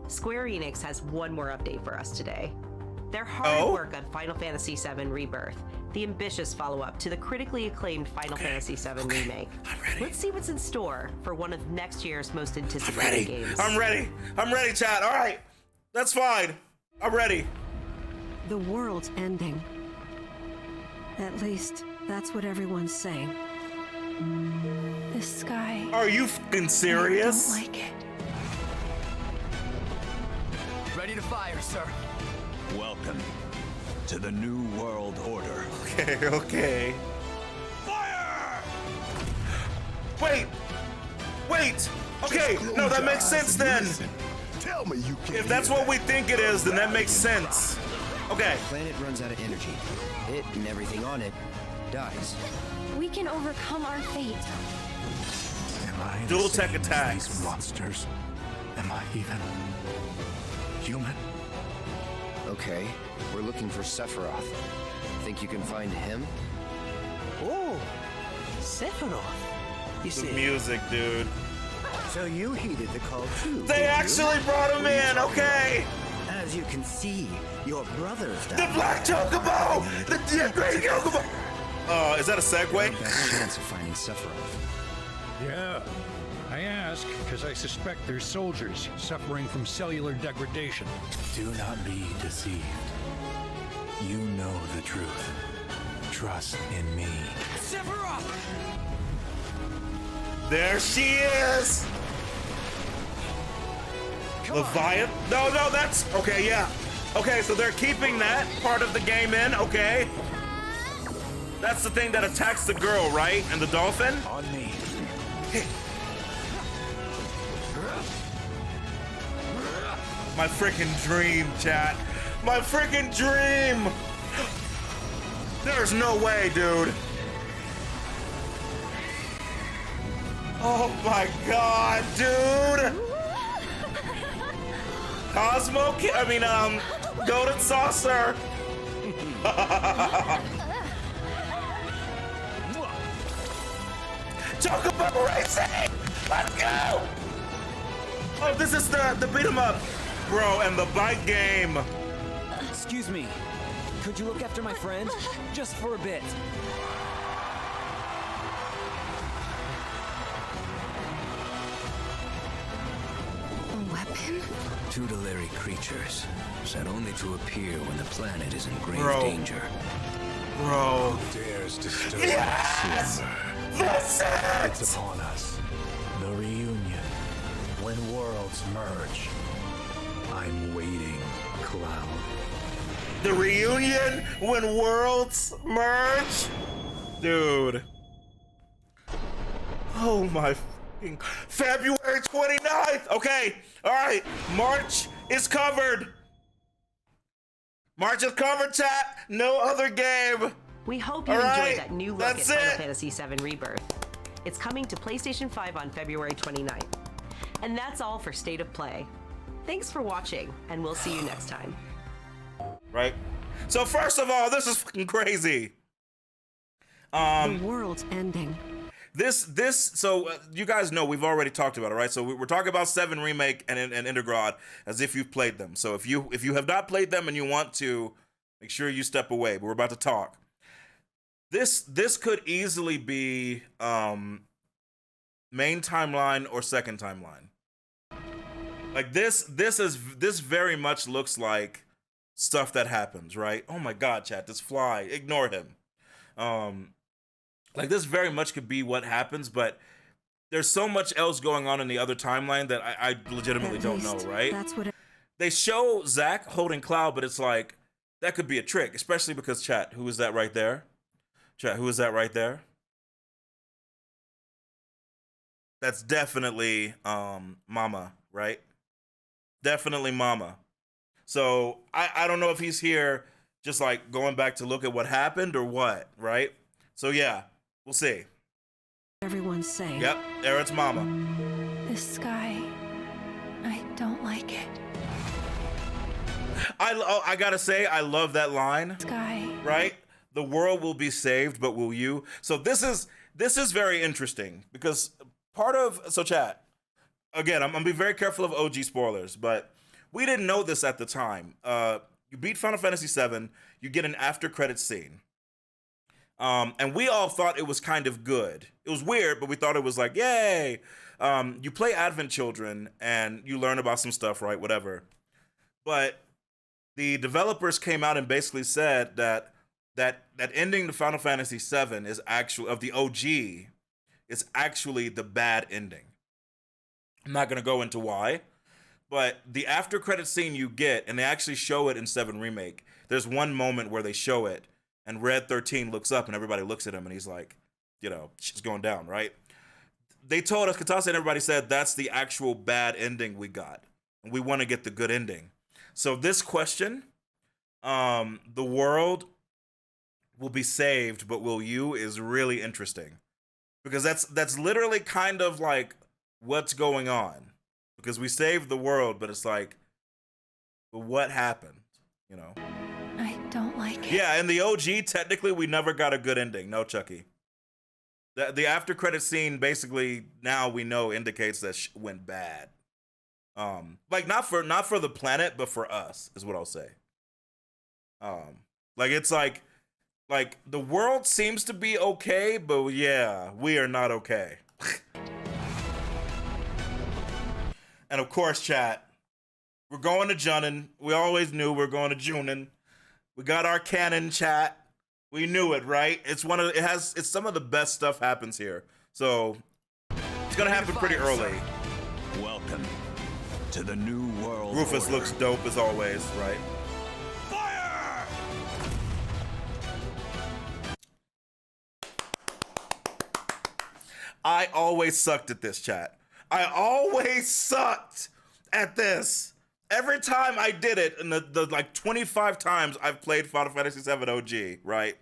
SquareEnix has one more update for us today. They're hard at work on Final Fantasy VII Rebirth, the ambitious follow-up to the critically acclaimed Final Fantasy VII Remake. I'm ready. Let's see what's in store for one of next year's most anticipated games. I'm ready. I'm ready, chat. All right. That's fine. I'm ready. The world's ending. At least, that's what everyone's saying. This sky... Are you f***ing serious? I don't like it. Ready to fire, sir. Welcome to the New World Order. Okay, okay. Fire! Wait! Okay, no, that makes sense then. Listen. Tell me you can. If that's what we think it is, then that makes sense. Okay. The planet runs out of energy. It and everything on it dies. We can overcome our fate. Am I Dual the tech same as attacks. these monsters? Am I even human? Okay, we're looking for Sephiroth. Think you can find him? Oh, Sephiroth. You The see, music, dude. so you heeded the call too. They actually brought him in, okay. As you can see, your brother's The died. Black Chocobo! The Great Chocobo! Is that a segue? Best chance of finding Sephiroth. Yeah. I ask because I suspect there's soldiers suffering from cellular degradation. Do not be deceived. You know the truth. Trust in me. Sephiroth! There she is! Leviathan? No, that's... Okay, yeah. Okay, so they're keeping that part of the game in, okay. That's the thing that attacks the girl, right? And the dolphin? On me. Okay. My freaking dream, chat. My freaking dream! There's no way, dude. Oh my god, dude! Golden Saucer! Chocobo Racing! Let's go! Oh, this is the beat 'em up. Bro, and the bike game. Excuse me. Could you look after my friend? Just for a bit. A weapon? Tutelary creatures, set only to appear when the planet is in grave Bro. danger. Bro. Dares disturb Yes! Silver. That's it! It's upon us. The reunion. When worlds merge. I'm waiting, Cloud. The reunion when worlds merge? Dude. Oh my f***ing February 29th! Okay, alright. March is covered. March is covered, chat. No other game. We hope you enjoyed that new look at Final Fantasy VII Rebirth. It's coming to PlayStation 5 on February 29th. And that's all for State of Play. Thanks for watching, and we'll see you next time. Right? So first of all, this is fucking crazy. The world's ending. So you guys know we've already talked about it, right? So we're talking about 7 Remake and Intergrad as if you've played them. So if you have not played them and you want to, make sure you step away. But we're about to talk. This could easily be main timeline or second timeline. Like this very much looks like stuff that happens, right? Oh my god, chat, this fly, ignore him. Like this very much could be what happens, but there's so much else going on in the other timeline that I legitimately don't know, right? That's what They show Zack holding Cloud, but it's like that could be a trick, especially because chat, who is that right there? Chat, who is that right there? That's definitely Mama, right? Definitely Mama. So I don't know if he's here just like going back to look at what happened or what, right? So yeah, we'll see. everyone's saying. Yep, there it's Mama. This sky, I don't like it. I gotta say, I love that line. Sky. Right? The world will be saved, but will you? So this is very interesting because so chat, again, I'm gonna be very careful of OG spoilers, but we didn't know this at the time. You beat Final Fantasy VII, you get an after credit scene. And we all thought it was kind of good. It was weird, but we thought it was like, yay. You play Advent Children and you learn about some stuff, right? Whatever. But the developers came out and basically said that ending to Final Fantasy VII is actually, of the OG, is actually the bad ending. I'm not going to go into why, but the after credit scene you get, and they actually show it in 7 Remake, there's one moment where they show it, and Red 13 looks up, and everybody looks at him, and he's like, you know, shit's going down, right? They told us, Katase and everybody said, that's the actual bad ending we got, and we want to get the good ending. So this question, the world will be saved, but will you, is really interesting. Because that's literally kind of like what's going on. Because we saved the world, but it's like, but what happened, you know? I don't like it. Yeah, in the OG, technically, we never got a good ending. No, Chucky. The after credit scene, basically, now we know indicates that went bad. Like not for the planet, but for us, is what I'll say. Like it's like the world seems to be okay, but yeah, we are not okay. And of course, chat, we're going to Junin. We always knew we were going to Junin. We got our canon, chat. We knew it, right? It's some of the best stuff happens here. So it's gonna happen pretty early. Welcome to the new world. Rufus order. looks dope as always, right? Fire! I always sucked at this, chat. I always sucked at this. Every time I did it, in the like 25 times I've played Final Fantasy VII OG, right?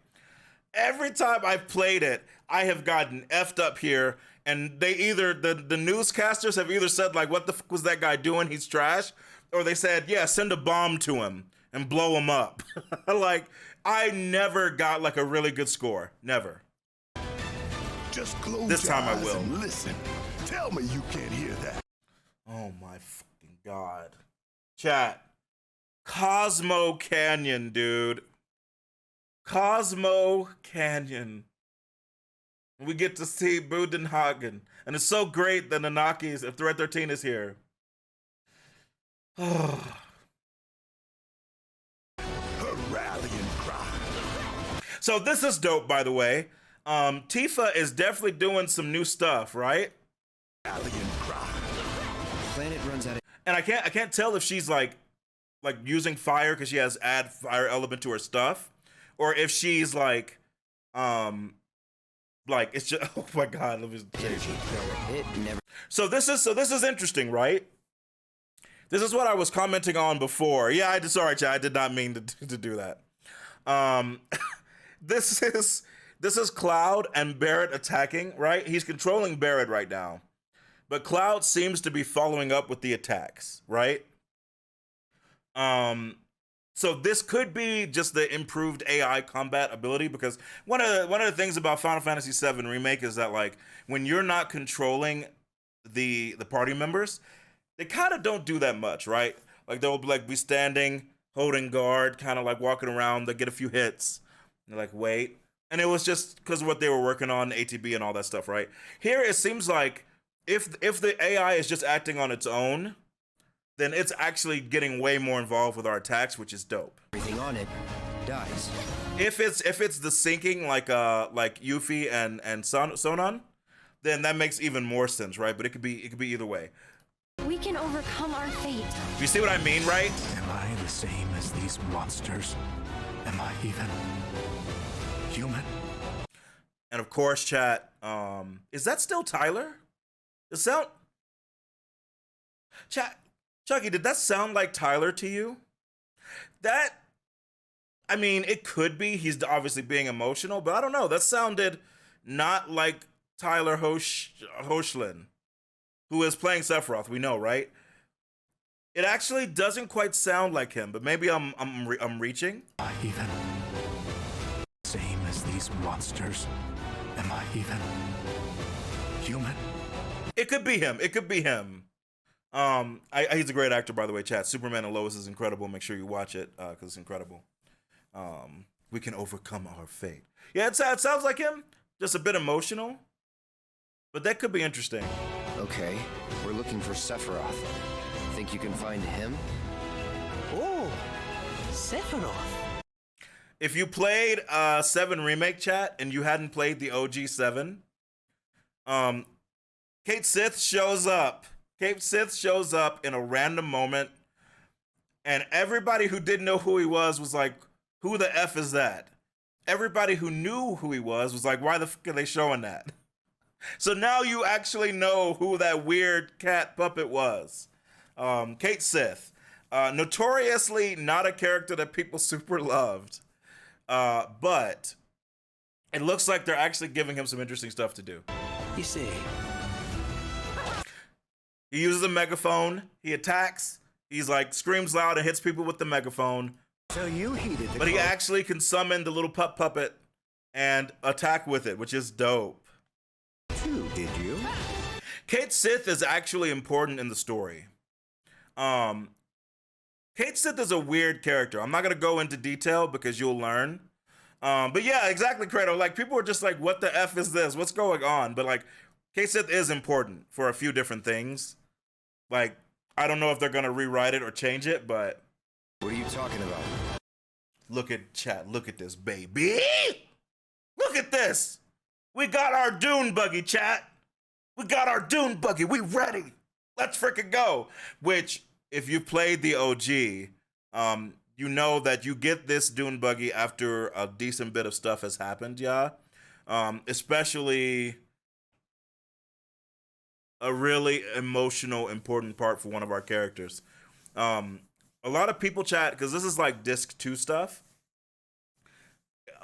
Every time I've played it, I have gotten effed up here, and they either, the newscasters have either said like, what the fuck was that guy doing? He's trash. Or they said, yeah, send a bomb to him and blow him up. Like, I never got like a really good score. Never. Just close this your time I eyes will. and listen. Tell me you can't hear that. Oh my fucking God. Chat. Cosmo Canyon, dude. Cosmo Canyon. We get to see Budenhagen. And it's so great that Nanaki's, if Thread 13 is here. Her rallying cry. So this is dope, by the way. Tifa is definitely doing some new stuff, right? Rallying cry. Planet runs out of... And I can't tell if she's like using fire because she has add fire element to her stuff, or if she's like it's just, oh my God, let me change it. So this is interesting, right? This is what I was commenting on before. Yeah, sorry, chat, I did not mean to do that. This is Cloud and Barret attacking, right? He's controlling Barret right now. But Cloud seems to be following up with the attacks, right? So this could be just the improved AI combat ability, because one of the things about Final Fantasy VII Remake is that like when you're not controlling the party members, they kind of don't do that much, right? Like they'll be standing, holding guard, kind of like walking around. They get a few hits, and they're like, wait. And it was just because of what they were working on, ATB and all that stuff, right? Here it seems like if the AI is just acting on its own, then it's actually getting way more involved with our attacks, which is dope. Everything on it dies. If it's the syncing like Yuffie and Sonon, then that makes even more sense, right? But it could be either way. We can overcome our fate. You see what I mean, right? Am I the same as these monsters? Am I even human? And of course, chat, is that still Tyler? The sound... Chat, Chucky, did that sound like Tyler to you? That... I mean, it could be. He's obviously being emotional, but I don't know. That sounded not like Tyler Hoechlin, who is playing Sephiroth. We know, right? It actually doesn't quite sound like him, but maybe I'm reaching. Am I even same as these monsters? Am I even human? It could be him. It could be him. He's a great actor, by the way, chat. Superman and Lois is incredible. Make sure you watch it, because it's incredible. We can overcome our fate. Yeah, it sounds like him. Just a bit emotional. But that could be interesting. Okay, we're looking for Sephiroth. Think you can find him? Oh, Sephiroth. If you played 7 Remake, chat, and you hadn't played the OG 7, Kait Sith shows up. Kait Sith shows up in a random moment, and everybody who didn't know who he was like, who the F is that? Everybody who knew who he was like, why the fuck are they showing that? So now you actually know who that weird cat puppet was. Kait Sith. Notoriously not a character that people super loved. But it looks like they're actually giving him some interesting stuff to do. You see, he uses a megaphone. He attacks. He's like screams loud and hits people with the megaphone. so you heeded the But he call. actually can summon the little puppet and attack with it, which is dope. Too, did you? Kait Sith is actually important in the story. Kait Sith is a weird character. I'm not gonna go into detail because you'll learn. But yeah, exactly, Kratos. Like, people are just like, what the F is this? What's going on? But like, Kait Sith is important for a few different things. Like, I don't know if they're gonna rewrite it or change it, but What are you talking about? look at chat. Look at this, baby. Look at this. We got our dune buggy, chat. We got our dune buggy. We ready. Let's freaking go. Which, if you played the OG, you know that you get this dune buggy after a decent bit of stuff has happened, yeah. Especially a really emotional, important part for one of our characters. A lot of people chat, because this is like disc 2 stuff.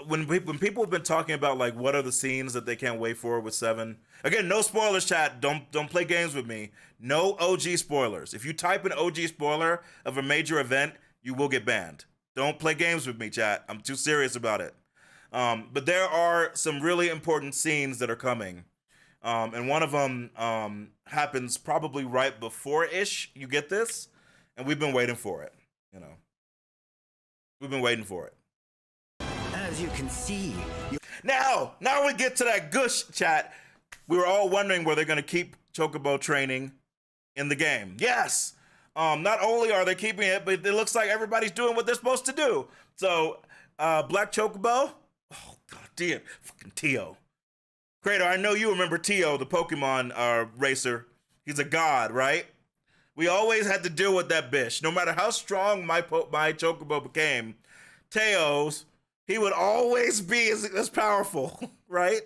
When people have been talking about like what are the scenes that they can't wait for with 7. Again, no spoilers, chat. Don't play games with me. No OG spoilers. If you type an OG spoiler of a major event, you will get banned. Don't play games with me, chat. I'm too serious about it. But there are some really important scenes that are coming. And one of them happens probably right before-ish you get this. And we've been waiting for it, you know. We've been waiting for it. As you can see, Now we get to that gush, chat. We were all wondering where they're going to keep Chocobo training in the game. Yes! Not only are they keeping it, but it looks like everybody's doing what they're supposed to do. So, Black Chocobo? Oh, god damn. Fucking Tio. Kratos, I know you remember Tio, the Pokemon racer. He's a god, right? We always had to deal with that bitch. No matter how strong my Chocobo became, Teo's, he would always be as powerful, right?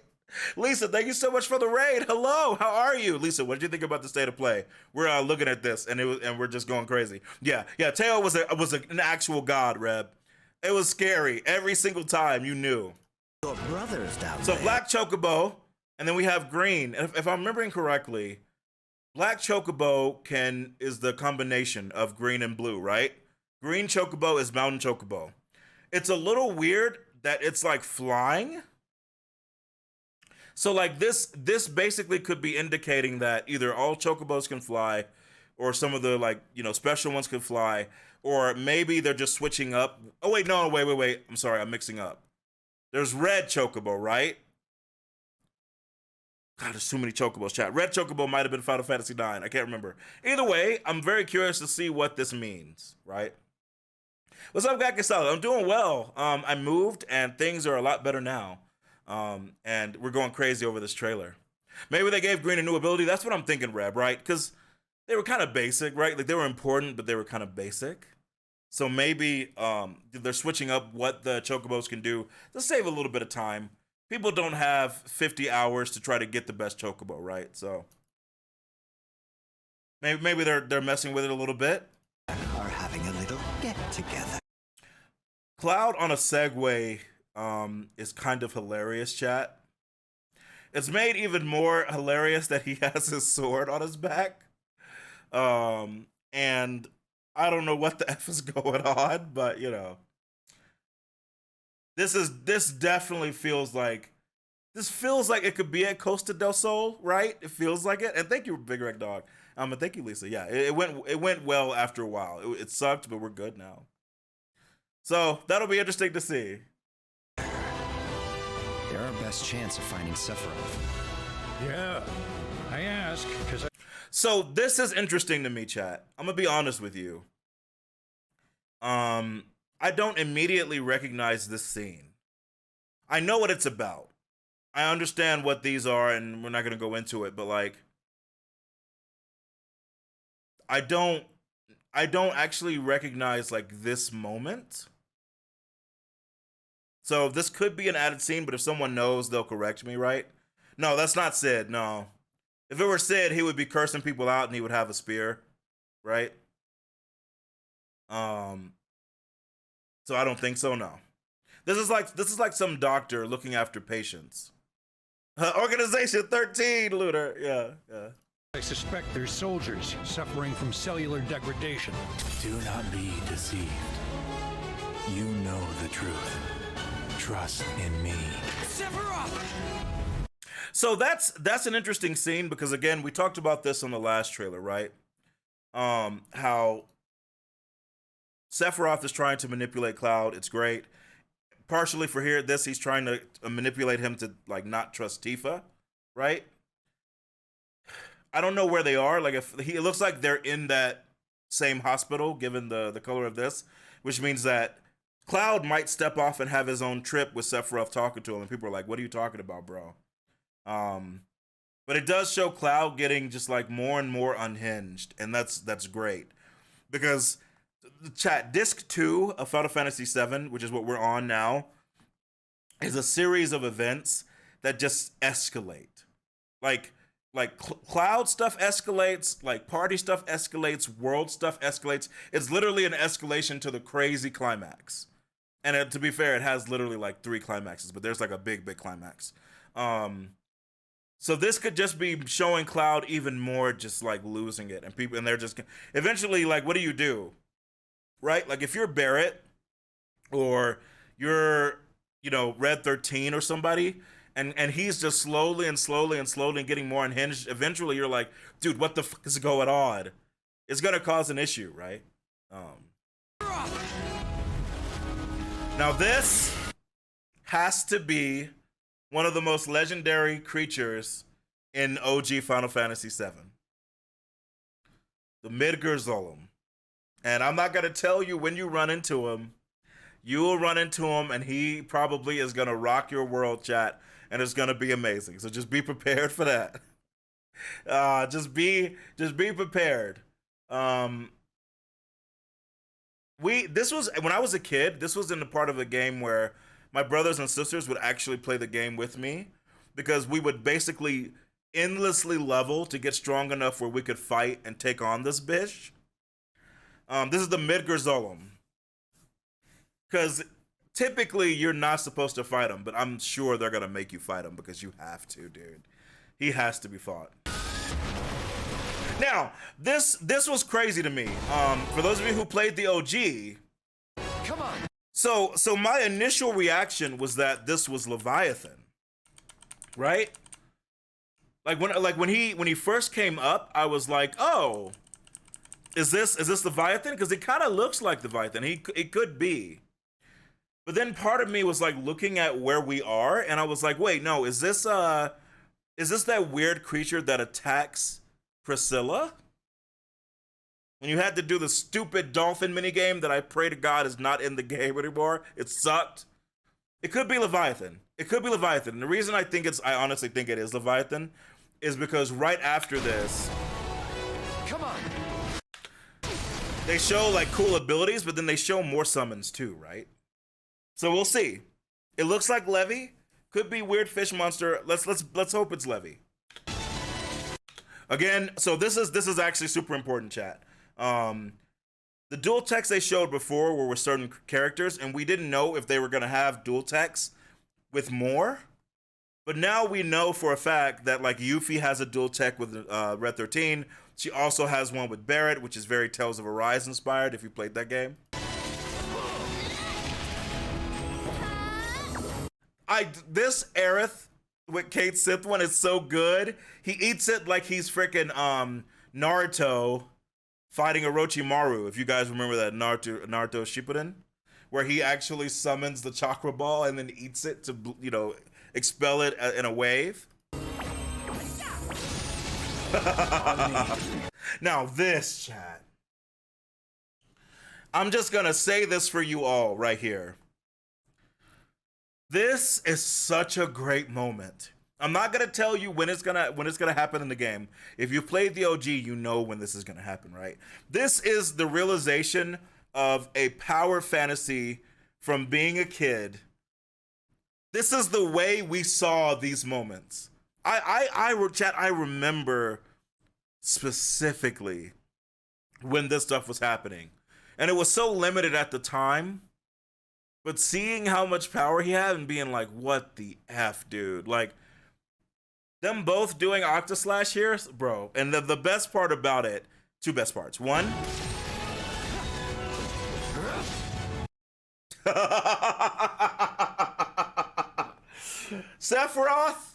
Lisa, thank you so much for the raid. Hello, how are you? Lisa, what did you think about the state of play? We're looking at this, and we're just going crazy. Yeah, Teo was an actual god, Reb. It was scary. Every single time you knew. your brother's down So there. Black Chocobo, and then we have Green. If I'm remembering correctly, Black Chocobo is the combination of green and blue, right? Green Chocobo is Mountain Chocobo. It's a little weird that it's like flying. So like this basically could be indicating that either all Chocobos can fly, or some of the like, you know, special ones can fly, or maybe they're just switching up. Oh wait, no, wait. I'm sorry, I'm mixing up. There's Red Chocobo, right? God, there's too many Chocobos, chat. Red Chocobo might have been Final Fantasy IX. I can't remember. Either way, I'm very curious to see what this means, right? What's up, Gakasala? I'm doing well. I moved, and things are a lot better now. And we're going crazy over this trailer. Maybe they gave Green a new ability. That's what I'm thinking, Reb, right? Because they were kind of basic, right? Like, they were important, but they were kind of basic. So maybe they're switching up what the Chocobos can do to save a little bit of time. People don't have 50 hours to try to get the best Chocobo, right? So maybe they're messing with it a little bit. Are having a little get together. Cloud on a Segway is kind of hilarious, chat. It's made even more hilarious that he has his sword on his back. And I don't know what the F is going on, but you know. This definitely feels like it could be at Costa del Sol, right? It feels like it. And thank you, Big Red Dog. Thank you, Lisa. Yeah, it went well after a while. It sucked, but we're good now. So that'll be interesting to see. They're our best chance of finding Sephiroth. Yeah, I ask because So this is interesting to me, chat. I'm gonna be honest with you. I don't immediately recognize this scene. I know what it's about. I understand what these are, and we're not gonna go into it, but like, I don't actually recognize like this moment. So this could be an added scene, but if someone knows, they'll correct me, right? No, that's not Sid, no. If it were Sid, he would be cursing people out and he would have a spear, right? So I don't think so, no. This is like some doctor looking after patients. Organization 13, Looter. Yeah. I suspect there's soldiers suffering from cellular degradation. Do not be deceived. You know the truth. Trust in me. So that's an interesting scene because again, we talked about this on the last trailer, right? How Sephiroth is trying to manipulate Cloud. It's great. Partially for he's trying to manipulate him to like not trust Tifa, right? I don't know where they are. Like it looks like they're in that same hospital, given the color of this, which means that Cloud might step off and have his own trip with Sephiroth talking to him, and people are like, "What are you talking about, bro?" But it does show Cloud getting just like more and more unhinged, and that's great because the chat disc 2 of Final Fantasy VII, which is what we're on now, is a series of events that just escalate. Like Cloud stuff escalates, like party stuff escalates, world stuff escalates. It's literally an escalation to the crazy climax. And to be fair, it has literally like 3 climaxes, but there's like a big climax. So this could just be showing Cloud even more just like losing it, and they're just eventually like, what do? Right? Like if you're Barrett or you're, Red 13 or somebody, and he's just slowly getting more unhinged, eventually you're like, dude, what the fuck is going on? It's gonna cause an issue, right? Now this has to be one of the most legendary creatures in OG Final Fantasy VII. The Midgar Zolom. And I'm not gonna tell you when you run into him. You will run into him and he probably is gonna rock your world, chat, and it's gonna be amazing. So just be prepared for that. Just be prepared. This was when I was a kid. This was in the part of the game where my brothers and sisters would actually play the game with me because we would basically endlessly level to get strong enough where we could fight and take on this bitch. This is the Midgar Zolom. Because typically you're not supposed to fight him, but I'm sure they're gonna make you fight him because you have to, dude. He has to be fought. Now, this was crazy to me. For those of you who played the OG, Come on. So my initial reaction was that this was Leviathan, right? Like when he first came up, I was like, oh, is this Leviathan? Because it kind of looks like Leviathan. It could be. But then part of me was like looking at where we are, and I was like, wait, no, is this that weird creature that attacks Priscilla? When you had to do the stupid dolphin minigame that I pray to God is not in the game anymore. It sucked. It could be Leviathan. It could be Leviathan. And the reason I honestly think it is Leviathan is because right after this, Come on. they show like cool abilities, but then they show more summons too, right? So we'll see. It looks like Levy. Could be weird fish monster. Let's hope it's Levy. Again, so this is actually super important, chat. The dual text they showed before were with certain characters, and we didn't know if they were gonna have dual text with more. But now we know for a fact that like Yuffie has a dual tech with Red 13. She also has one with Barrett, which is very Tales of Arise inspired. If you played that game. This Aerith with Kait's Sith one is so good. He eats it like he's freaking Naruto fighting Orochimaru, if you guys remember that Naruto Shippuden, where he actually summons the chakra ball and then eats it to, you know, expel it in a wave. Now this, chat. I'm just gonna say this for you all right here. This is such a great moment. I'm not gonna tell you when it's gonna happen in the game. If you played the OG, you know when this is gonna happen, right? This is the realization of a power fantasy from being a kid. This is the way we saw these moments. I remember specifically when this stuff was happening, and it was so limited at the time. But seeing how much power he had and being like, "What the f, dude?" Like, them both doing Octaslash here, bro. And the best part about it, two best parts. One, Sephiroth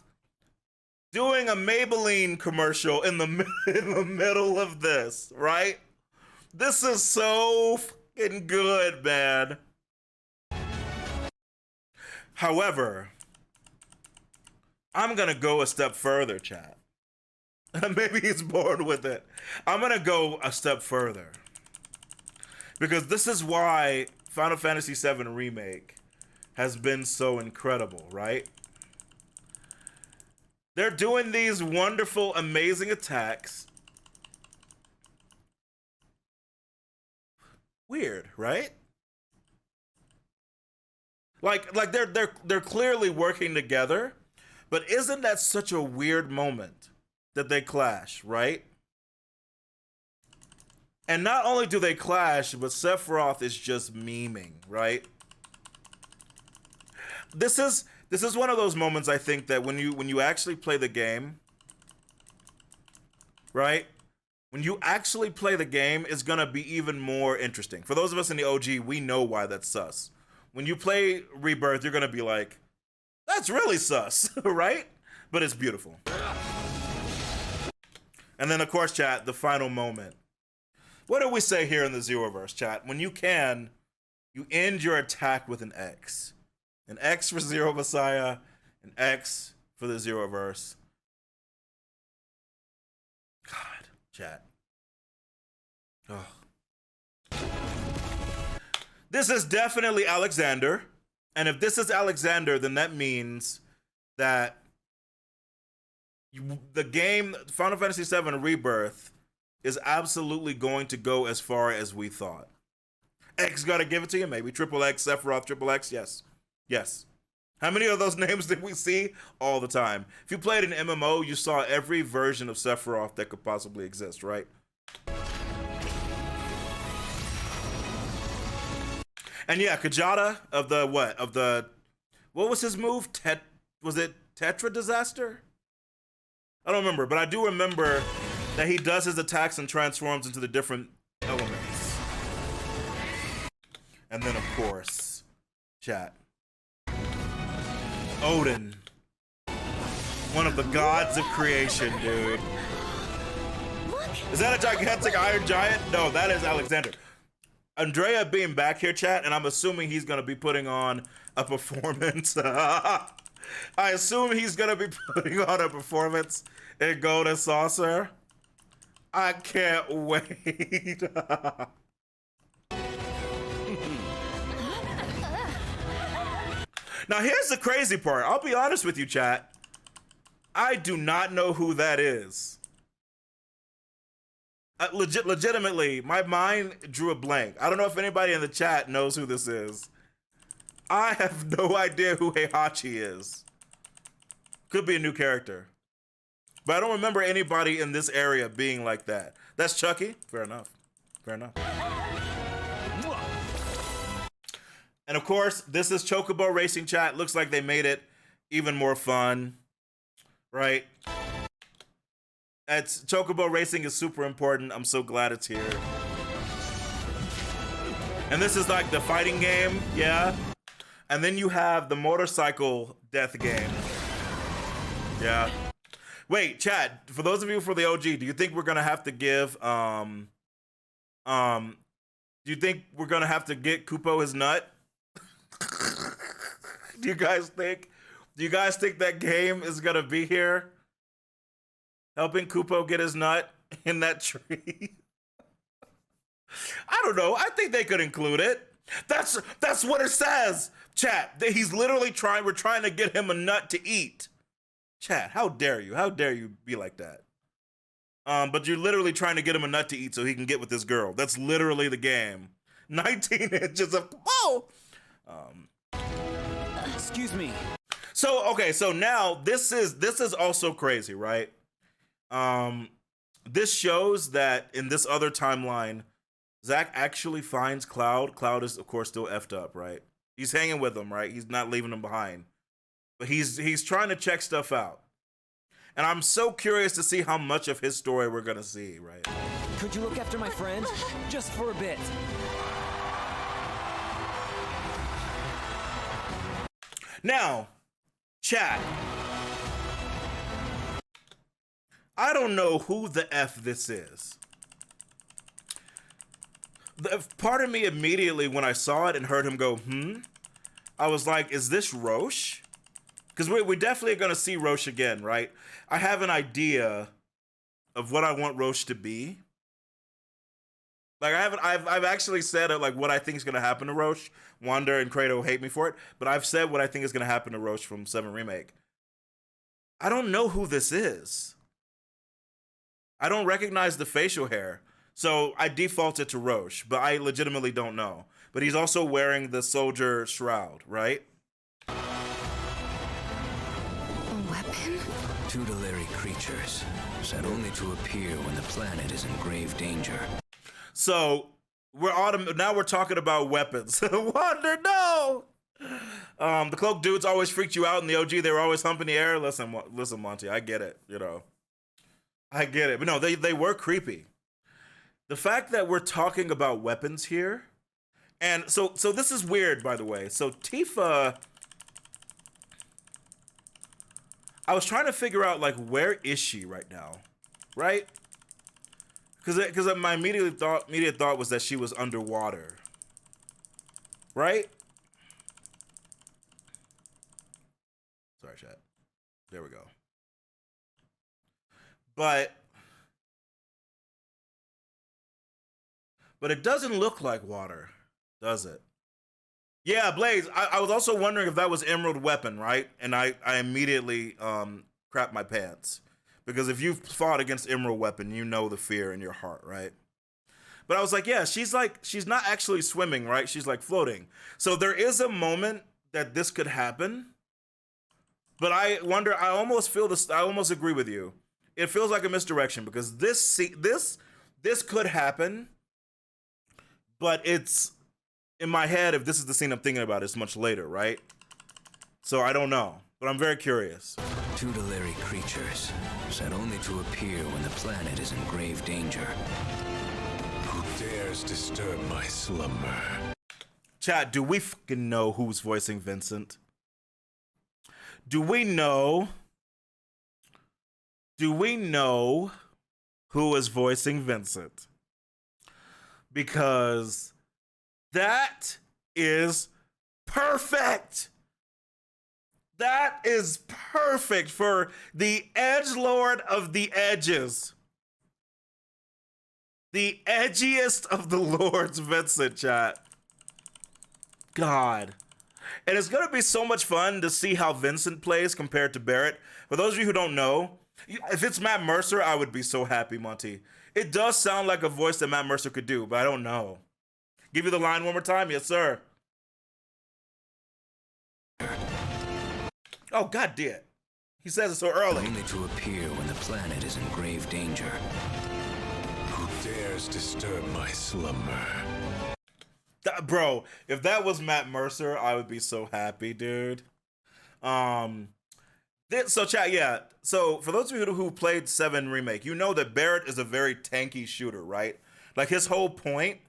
doing a Maybelline commercial in the middle of this, right? This is so fucking good, man. However, I'm gonna go a step further, chat. Maybe he's bored with it. I'm gonna go a step further. Because this is why Final Fantasy VII Remake has been so incredible, right? They're doing these wonderful, amazing attacks. Weird, right? Like they're clearly working together, but isn't that such a weird moment that they clash, right? And not only do they clash, but Sephiroth is just memeing, right? This is one of those moments, I think, that when you actually play the game, right? When you actually play the game, it's gonna be even more interesting. For those of us in the OG, we know why that's sus. When you play Rebirth, you're gonna be like, that's really sus, right? But it's beautiful. And then, of course, chat, the final moment. What do we say here in the Zeroverse, chat? When you can, you end your attack with an X. An X for Xeromessiah, an X for the Zeroverse. God, chat. Oh. This is definitely Alexander. And if this is Alexander, then that means that the game, Final Fantasy VII Rebirth, is absolutely going to go as far as we thought. X gotta give it to you, maybe. Triple X, Sephiroth, Triple X, yes. Yes. How many of those names did we see? All the time. If you played an MMO, you saw every version of Sephiroth that could possibly exist, right? And yeah, Kajata of the what? What was his move? Was it Tetra Disaster? I don't remember, but I do remember that he does his attacks and transforms into the different elements. And then, of course, chat. Odin. One of the gods of creation, dude. Is that a gigantic iron giant? No, that is Alexander. Andrea being back here, chat, and I'm assuming he's gonna be putting on a performance. I assume he's gonna be putting on a performance in Golden Saucer. I can't wait. Now here's the crazy part. I'll be honest with you, chat. I do not know who that is. Legitimately, my mind drew a blank. I don't know if anybody in the chat knows who this is. I have no idea who Heihachi is. Could be a new character. But I don't remember anybody in this area being like that. That's Chucky? Fair enough. Fair enough. And of course, this is Chocobo Racing, chat. Looks like they made it even more fun, right? Chocobo Racing is super important. I'm so glad it's here. And this is like the fighting game, yeah? And then you have the motorcycle death game. Yeah. Wait, chat. For those of you for the OG, do you think we're gonna have to give do you think we're gonna have to get Kupo his nut? Do you guys think that game is gonna be here? Helping Kupo get his nut in that tree? I don't know. I think they could include it. That's what it says. Chat. He's literally we're trying to get him a nut to eat. Chat, how dare you? How dare you be like that? But you're literally trying to get him a nut to eat so he can get with this girl. That's literally the game. 19 inches of Excuse me. So okay, so now this is also crazy, right? This shows that in this other timeline, Zach actually finds Cloud. Cloud is of course still effed up, right? He's hanging with him, right? He's not leaving him behind. But he's trying to check stuff out. And I'm so curious to see how much of his story we're gonna see, right? Could you look after my friend? Just for a bit. Now, chat. I don't know who the F this is. Part of me immediately, when I saw it and heard him go, I was like, is this Roche? Because we definitely are going to see Roche again, right? I have an idea of what I want Roche to be. Like, I've actually said like what I think is going to happen to Roche. Wanda and Kratos hate me for it, but I've said what I think is going to happen to Roche from 7 Remake. I don't know who this is. I don't recognize the facial hair. So I defaulted to Roche, but I legitimately don't know. But he's also wearing the soldier shroud, right? A weapon? Tutelary creatures, set only to appear when the planet is in grave danger. So now we're talking about weapons. Wonder, no! The cloak dudes always freaked you out in the OG. They were always humping the air. Listen, Monty, I get it, you know. I get it. But no, they were creepy. The fact that we're talking about weapons here, and so this is weird, by the way. So Tifa, I was trying to figure out like where is she right now, right? Because my immediate thought was that she was underwater, right? Sorry, chat. There we go. But it doesn't look like water, does it? Yeah, Blaze, I was also wondering if that was Emerald Weapon, right? And I immediately crapped my pants. Because if you've fought against Emerald Weapon, you know the fear in your heart, right? But I was like, yeah, she's not actually swimming, right? She's like floating. So there is a moment that this could happen. But I wonder, I almost agree with you. It feels like a misdirection because this could happen. But it's, in my head, if this is the scene I'm thinking about, it's much later, right? So I don't know, but I'm very curious. Tutelary creatures, set only to appear when the planet is in grave danger. Who dares disturb my slumber? Chat, do we fucking know who's voicing Vincent? Do we know who is voicing Vincent? Because that is perfect. That is perfect for the edgelord of the edges. The edgiest of the lords, Vincent, chat. God. And it's going to be so much fun to see how Vincent plays compared to Barrett. For those of you who don't know, if it's Matt Mercer, I would be so happy, Monty. It does sound like a voice that Matt Mercer could do, but I don't know. Give you the line one more time? Yes, sir. Oh, God damn. He says it so early. Only to appear when the planet is in grave danger. Who dares disturb my slumber? Bro, if that was Matt Mercer, I would be so happy, dude. So chat, yeah. So for those of you who played 7 Remake, you know that Barrett is a very tanky shooter, right? Like his whole point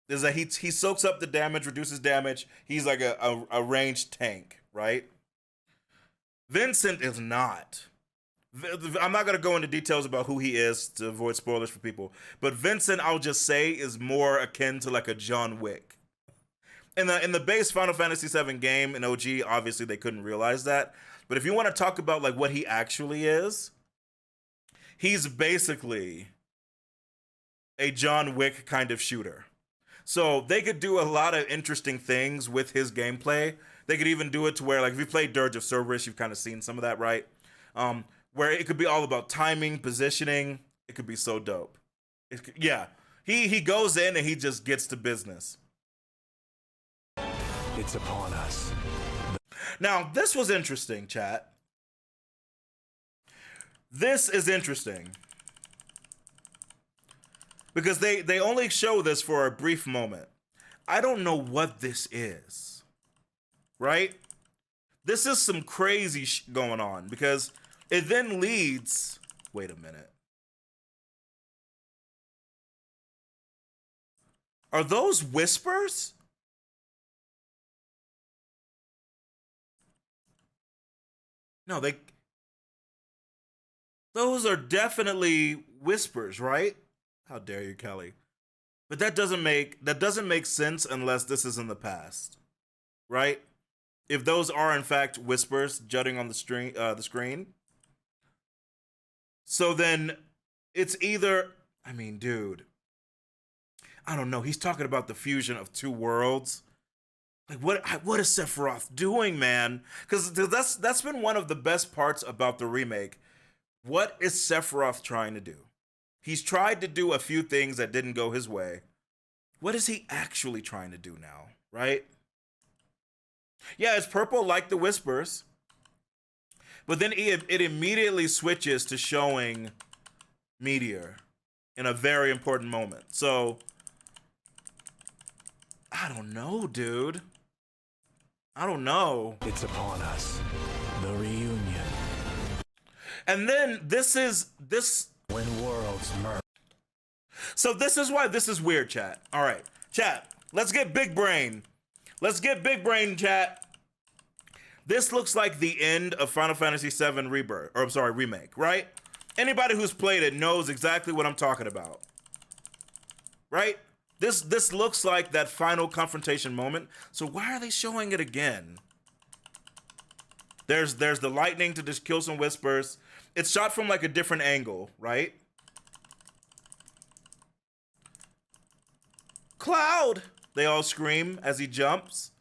is that he soaks up the damage, reduces damage. He's like a ranged tank, right? Vincent is not. I'm not gonna go into details about who he is to avoid spoilers for people, but Vincent, I'll just say, is more akin to like a John Wick. In the base Final Fantasy VII game in OG, obviously they couldn't realize that. But if you want to talk about like what he actually is, he's basically a John Wick kind of shooter. So they could do a lot of interesting things with his gameplay. They could even do it to where, like, if you played Dirge of Cerberus, you've kind of seen some of that, right? Where it could be all about timing, positioning. It could be so dope. Yeah, he goes in and he just gets to business. It's upon us. Now, this was interesting, chat. This is interesting. Because they only show this for a brief moment. I don't know what this is. Right? This is some crazy going on. Because it then leads... Wait a minute. Are those whispers? No, those are definitely whispers, right? How dare you, Kelly? But that doesn't make sense unless this is in the past, right? If those are in fact whispers jutting on the screen, so then it's either, I mean, dude, I don't know. He's talking about the fusion of two worlds. Like, what is Sephiroth doing, man? Because that's been one of the best parts about the remake. What is Sephiroth trying to do? He's tried to do a few things that didn't go his way. What is he actually trying to do now, right? Yeah, it's purple like the whispers. But then it immediately switches to showing Meteor in a very important moment. So, I don't know, dude. I don't know. It's upon us. The reunion. And then this. When worlds merge. So this is why this is weird, chat. All right, chat. Let's get big brain. Let's get big brain, chat. This looks like the end of Final Fantasy VII Rebirth, or I'm sorry, remake, right? Anybody who's played it knows exactly what I'm talking about, right? This looks like that final confrontation moment. So why are they showing it again? There's the lightning to just kill some whispers. It's shot from like a different angle, right? Cloud! They all scream as he jumps.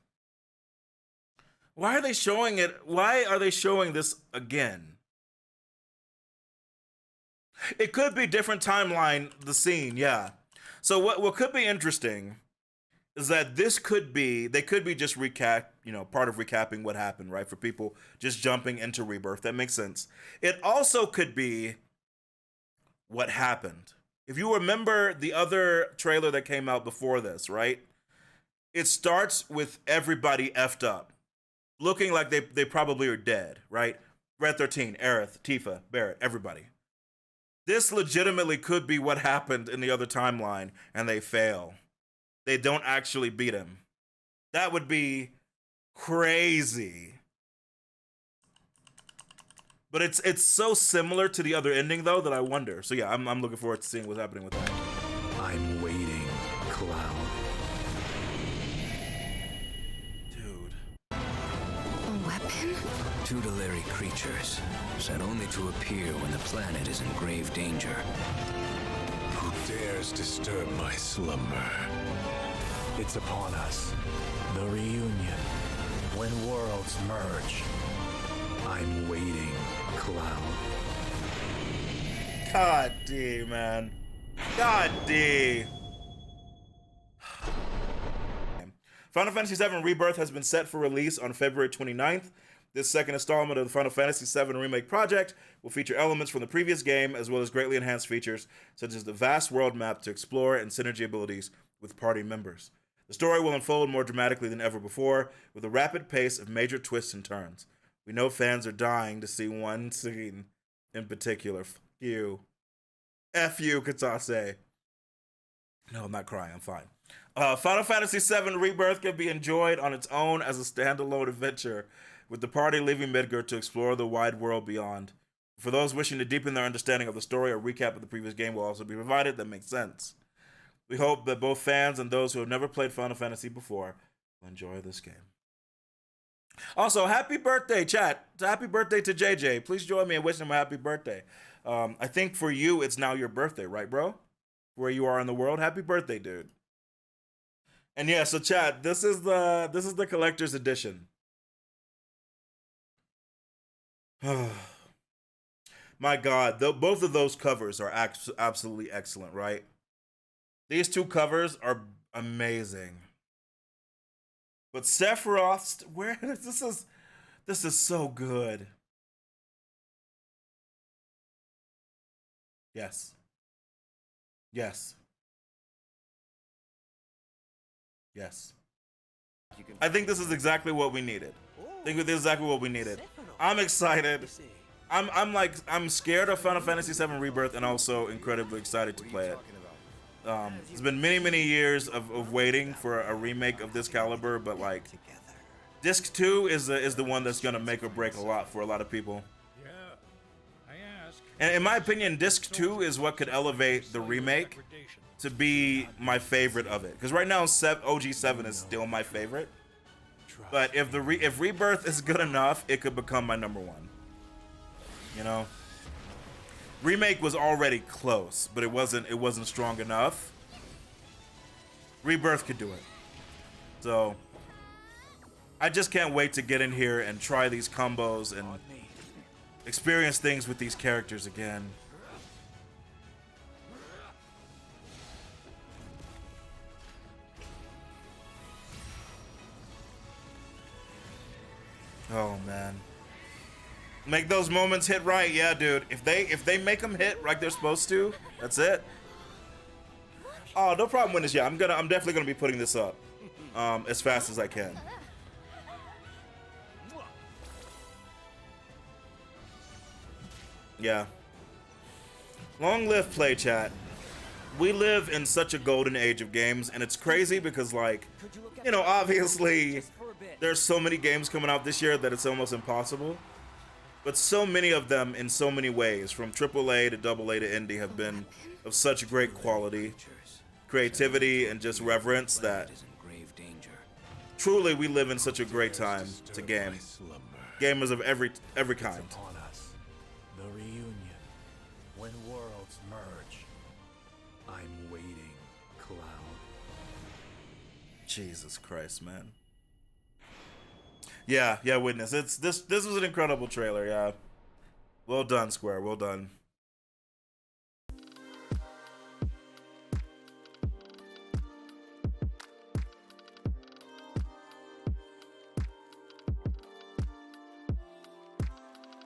Why are they showing it? Why are they showing this again? It could be different timeline, the scene, yeah. So what could be interesting is that they could be just part of recapping what happened, right? For people just jumping into Rebirth. That makes sense. It also could be what happened. If you remember the other trailer that came out before this, right? It starts with everybody effed up, looking like they probably are dead, right? Red 13, Aerith, Tifa, Barrett, everybody. This legitimately could be what happened in the other timeline, and they fail. They don't actually beat him. That would be crazy. But it's so similar to the other ending, though, that I wonder. So yeah, I'm looking forward to seeing what's happening with that. I'm waiting, Cloud. Dude. A weapon? Tutelary creatures, set only to appear when the planet is in grave danger. Who dares disturb my slumber? It's upon us. The reunion. When worlds merge. I'm waiting, Cloud. God D, man. God D. Final Fantasy VII Rebirth has been set for release on February 29th. This second installment of the Final Fantasy VII Remake project will feature elements from the previous game, as well as greatly enhanced features, such as the vast world map to explore and synergy abilities with party members. The story will unfold more dramatically than ever before, with a rapid pace of major twists and turns. We know fans are dying to see one scene in particular. F you. F you, Katase. No, I'm not crying. I'm fine. Final Fantasy VII Rebirth can be enjoyed on its own as a standalone adventure, with the party leaving Midgar to explore the wide world beyond. For those wishing to deepen their understanding of the story, a recap of the previous game will also be provided. That makes sense. We hope that both fans and those who have never played Final Fantasy before will enjoy this game. Also, happy birthday, chat. Happy birthday to JJ. Please join me in wishing him a happy birthday. I think for you, it's now your birthday, right, bro? Where you are in the world. Happy birthday, dude. And yeah, so chat, this is the collector's edition. My God, both of those covers are absolutely excellent, right? These two covers are amazing. But Sephiroth's, this is so good. Yes. Yes. Yes. I think this is exactly what we needed. I think this is exactly what we needed. I'm excited. I'm scared of Final Fantasy VII Rebirth and also incredibly excited to play it. It's been many years of waiting for a remake of this caliber, but like Disc 2 is the one that's gonna make or break a lot for a lot of people. And in my opinion, Disc 2 is what could elevate the remake to be my favorite of it. Because right now, OG 7 is still my favorite. But if Rebirth is good enough, it could become my #1. You know, remake was already close, but it wasn't strong enough. Rebirth could do it. So I just can't wait to get in here and try these combos and experience things with these characters again. Oh man. Make those moments hit right, yeah, dude. If they make them hit like they're supposed to, that's it. Oh, no problem with this. Yeah, I'm definitely gonna be putting this up as fast as I can. Yeah. Long live play chat. We live in such a golden age of games, and it's crazy because, like, you know, obviously there's so many games coming out this year that it's almost impossible. But so many of them, in so many ways, from AAA to AA to indie, have been of such great quality, creativity, and just reverence that truly we live in such a great time to game. Gamers of every kind. The reunion, when worlds merge. I'm waiting, Cloud. Jesus Christ, man. Yeah, Witness. This was an incredible trailer, yeah. Well done, Square. Well done.